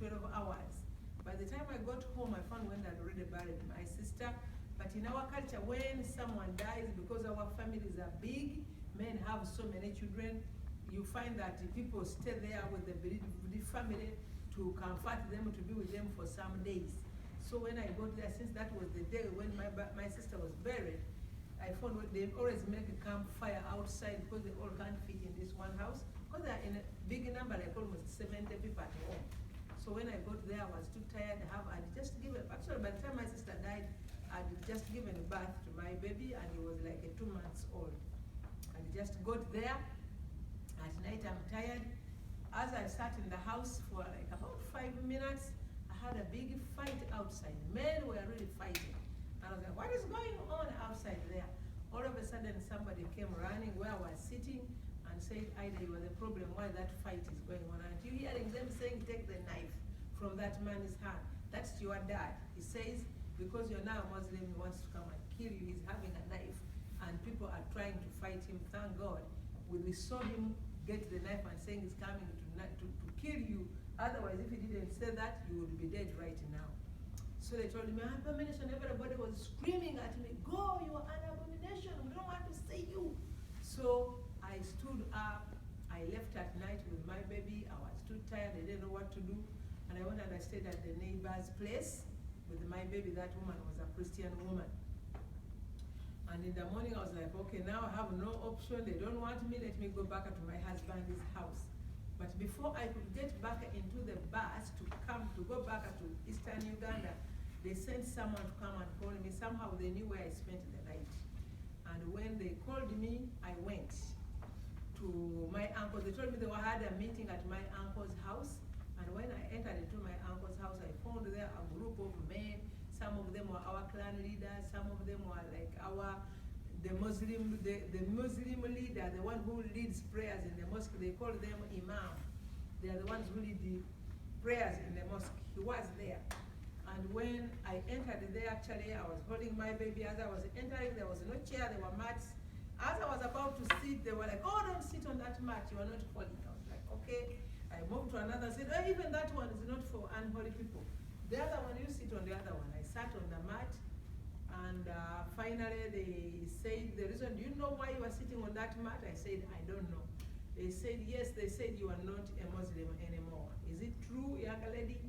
12 hours. By the time I got home, I found when I'd already buried my sister. But in our culture, when someone dies, because our families are big, men have so many children, you find that people stay there with the bereaved family to comfort them, to be with them for some days. So when I got there, since that was the day when my sister was buried, I found they always make a campfire outside because they all can't fit in this one house. Because they're in a big number, like almost 70 people at home. So when I got there, I was too tired. I'd just given, actually by the time my sister died, I'd just given birth to my baby and he was like 2 months old. I just got there. At night I'm tired. As I sat in the house for like about 5 minutes, I had a big fight outside. Men were really fighting. And I was like, what is going on outside there? All of a sudden somebody came running where I was sitting and said, Ida, you are the problem why that fight is going on. And you hearing them saying, take the knife from that man's hand. That's your dad. He says, because you're now a Muslim, he wants to come and kill you. He's having a knife and people are trying to fight him. Thank God. When we saw him get the knife and saying he's coming to kill you, otherwise if he didn't say that, you would be dead right now. So they told me, abomination, everybody was screaming at me, go, you are an abomination, we don't want to see you. So I stood up, I left at night with my baby, I was too tired, I didn't know what to do. And I went and I stayed at the neighbor's place with my baby. That woman was a Christian woman. And in the morning I was like, okay, now I have no option, they don't want me, let me go back to my husband's house. But before I could get back into the bus to go back to Eastern Uganda, they sent someone to come and call me. Somehow they knew where I spent the night. And when they called me, I went to my uncle. They told me they had a meeting at my uncle's house. And when I entered into my uncle's house, I found there a group of men. Some of them were our clan leaders. Some of them were like the Muslim leader, the one who leads prayers in the mosque. They call them imam. They are the ones who lead the prayers in the mosque. He was there. And when I entered there, actually, I was holding my baby. As I was entering, there was no chair, there were mats. As I was about to sit, they were like, oh, don't sit on that mat, you are not holy. I was like, okay. I moved to another, said, oh, even that one is not for unholy people. The other one, you sit on the other one. I sat on the mat, and finally they said, the reason, do you know why you are sitting on that mat? I said, I don't know. They said, yes, they said you are not a Muslim anymore. Is it true, young lady?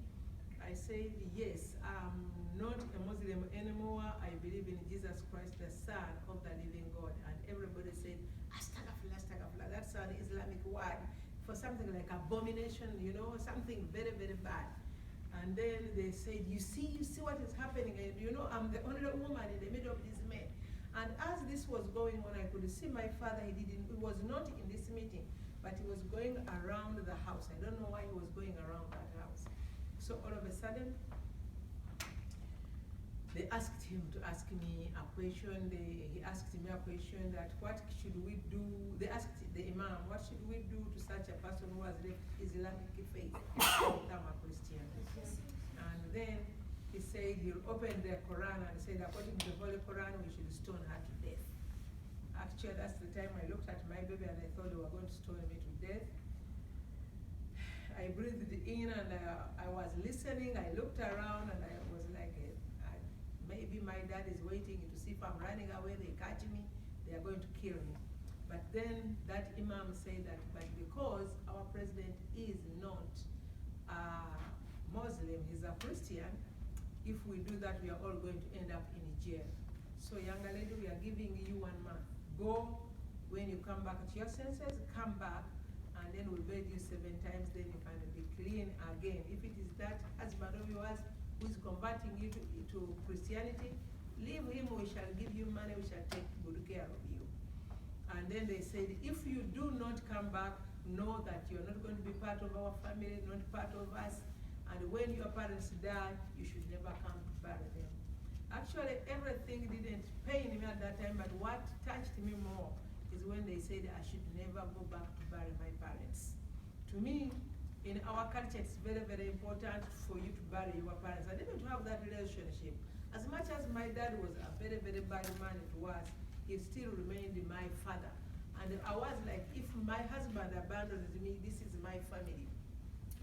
I said, yes, I'm not a Muslim anymore. I believe in Jesus Christ, the Son of the living God. And everybody said, astaghfirullah, astaghfirullah. That's an Islamic word for something like abomination, you know, something very, very bad. And then they said, you see what is happening. And you know, I'm the only woman in the middle of these men. And as this was going on, I could see my father, he was not in this meeting, but he was going around the house. I don't know why he was going around that house. So all of a sudden, they asked him to ask me a question. He asked me a question that what should we do? They asked the imam, what should we do to such a person who has left Islamic faith and become a Christian? And then he said he'll open the Quran and said, according to the Holy Quran, we should stone her to death. Actually, that's the time I looked at my baby and I thought they were going to stone me to death. I breathed in and I was listening. I looked around and I was like, maybe my dad is waiting to see if I'm running away, they catch me, they are going to kill me. But then that imam said that, but because our president is not Muslim, he's a Christian, if we do that, we are all going to end up in jail. So younger lady, we are giving you 1 month. Go, when you come back to your senses, come back, and then we'll beg you 7 times, then you can be clean again. If it is that husband of yours who is converting you to Christianity, leave him, we shall give you money, we shall take good care of you. And then they said, if you do not come back, know that you're not going to be part of our family, not part of us, and when your parents die, you should never come to bury them. Actually, everything didn't pain me at that time, but what touched me more is when they said I should never go back to bury my parents. To me, in our culture, it's very, very important for you to bury your parents and even to have that relationship. As much as my dad was a very, very bad man it was, he still remained my father. And I was like, if my husband abandons me, this is my family.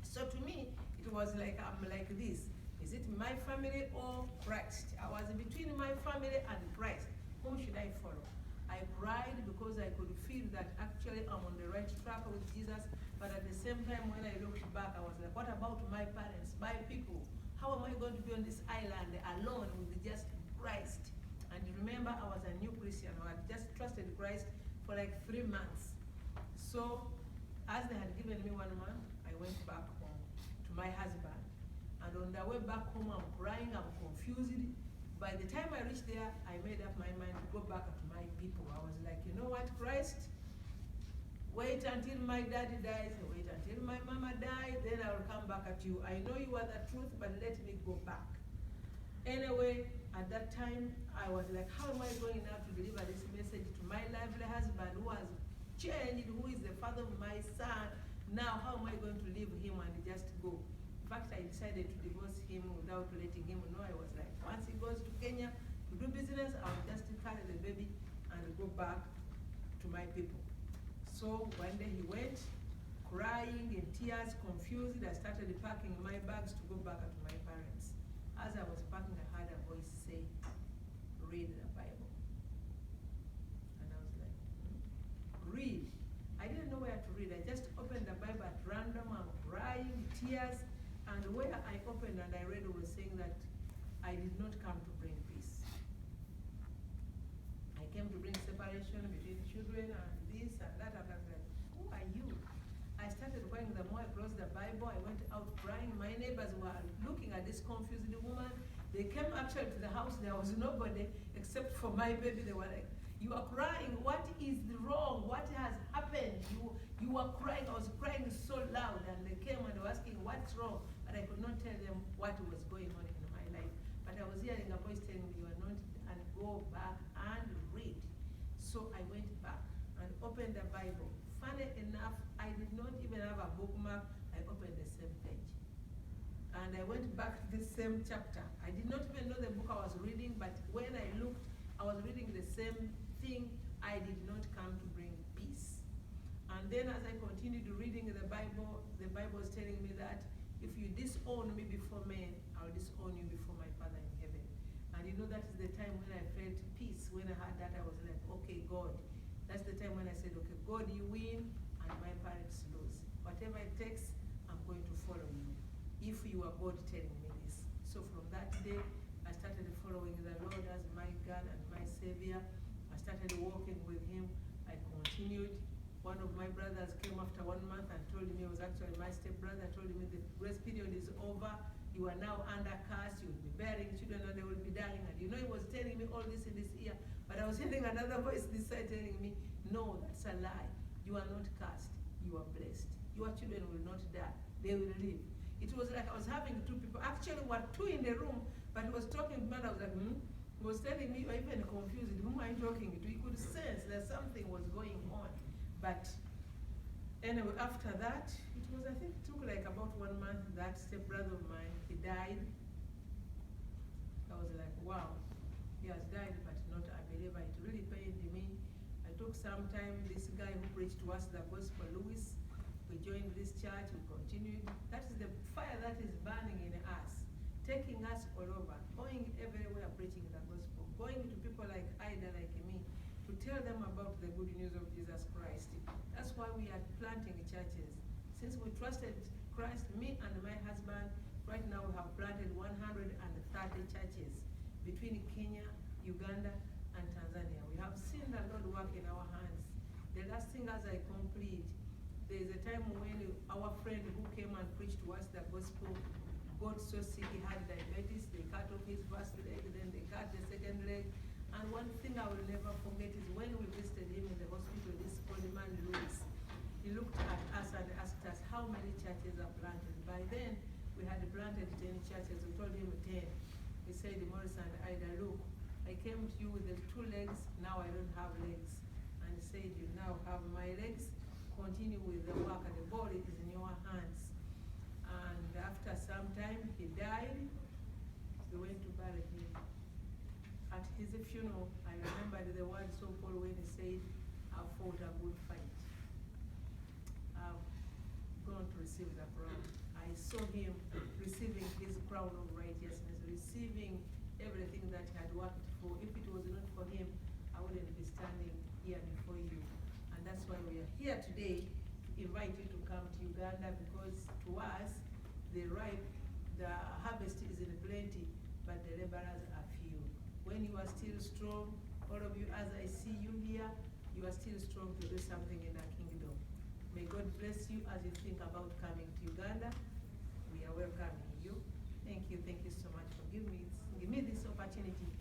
So to me, it was like, I'm like this. Is it my family or Christ? I was between my family and Christ. Whom should I follow? I cried because I could feel that actually I'm on the right track with Jesus. But at the same time, when I looked back, I was like, what about my parents, my people? How am I going to be on this island alone with just Christ? And remember, I was a new Christian. I had just trusted Christ for like 3 months. So, as they had given me 1 month, I went back home to my husband. And on the way back home, I'm crying, I'm confused. By the time I reached there, I made up my mind to go back to my people. I was like, you know what, Christ? Wait until my daddy dies, wait until my mama dies, then I will come back at you. I know you are the truth, but let me go back. Anyway, at that time, I was like, how am I going now to deliver this message to my lovely husband who has changed, who is the father of my son? Now, how am I going to leave him and just go? In fact, I decided to divorce him without letting him know. I was like, once he goes to Kenya to do business, I'll just carry the baby and go back to my people. So one day he went, crying in tears, confused. I started packing my bags to go back to my parents. As I was packing, I heard a voice say, read the Bible. And I was like, read. I didn't know where to read. I just opened the Bible at random. I'm crying, tears. And where I opened and I read, it was saying that I did not come to bring peace. I came to bring separation between children and this and that. And I was like, who are you? I started crying. The more I closed the Bible, I went out crying. My neighbors were looking at this confused woman. They came actually to the house. There was nobody except for my baby. They were like, you are crying. What is wrong? What has happened? You are crying. I was crying so loud. And they came and were asking, what's wrong? But I could not tell them what was going on in my life. But I was hearing a voice telling me, you are not, and go back and read. So I went back and opened the Bible. Funny enough, I did not even have a bookmark. I opened the same page. And I went back to the same chapter. I did not even know the book I was reading, but when I looked, I was reading the same thing. I did not come to bring peace. And then as I continued reading the Bible is telling me that if you disown me before men, I'll disown you before my Father in heaven. And you know, that is the time when I felt peace. When I heard that, I was like, okay, God. That's the time when I said, okay, God, you win, and my parents lose. Whatever it takes, I'm going to follow you. If you are God telling me this. So from that day, I started following the Lord as my God and my Savior. I started walking with Him. I continued. One of my brothers came after 1 month and told me, it was actually my stepbrother, told me the grace period is over. You are now under curse. You will be bearing children and they will be dying. And you know, he was telling me all this in this ear. But I was hearing another voice this side telling me, no, that's a lie. You are not cursed. You are blessed. Your children will not die. They will live. It was like I was having two people. Actually, were two in the room, but he was talking to me and I was like, He was telling me, you were even confused. Whom am I talking to? He could sense that something was going on. But anyway, after that, it was, I think it took like about 1 month, that stepbrother of mine, he died. I was like, wow, he has died, but not a believer. It really pained me. I took some time, this guy who preached to us the gospel, Louis, we joined this church, we continued. That is the fire that is burning in us, taking us all over, going everywhere preaching the gospel, going to people like Ida, like me, to tell them about the good news of Jesus Christ. That's why we are planting churches. Since we trusted Christ, me and my husband, right now we have planted 130 churches between Kenya, Uganda, and Tanzania. We have seen the Lord work in our hands. The last thing as I complete, there is a time when our friend who came and preached to us the gospel got so sick, he had diabetes. They cut off his first leg, then they cut the second leg. And one thing I will never forget is when we visited him in the hospital, this old man, Louis, he looked at us and asked us how many churches are planted. By then, we had planted 10 churches. We told him 10. He said, Morris and Ida, look, I came to you with the 2 legs, now I don't have legs. And he said, you now have my legs, continue with the work, and the body is in your hands. And after some time, he died. We went to bury him. At his funeral, I remembered the words of Paul when he said, I've fought a good fight. I've gone to receive the crown. I saw him receiving his crown of righteousness, receiving everything that he had worked for. If it was not for him, I wouldn't be standing here before you. And that's why we are here today to invite you to come to Uganda, because to us, the harvest is in plenty, but the laborers are few. When you are still strong, all of you, as I see you here, you are still strong to do something in the kingdom. May God bless you as you think about coming to Uganda. We are welcoming you. Thank you so much for giving me this opportunity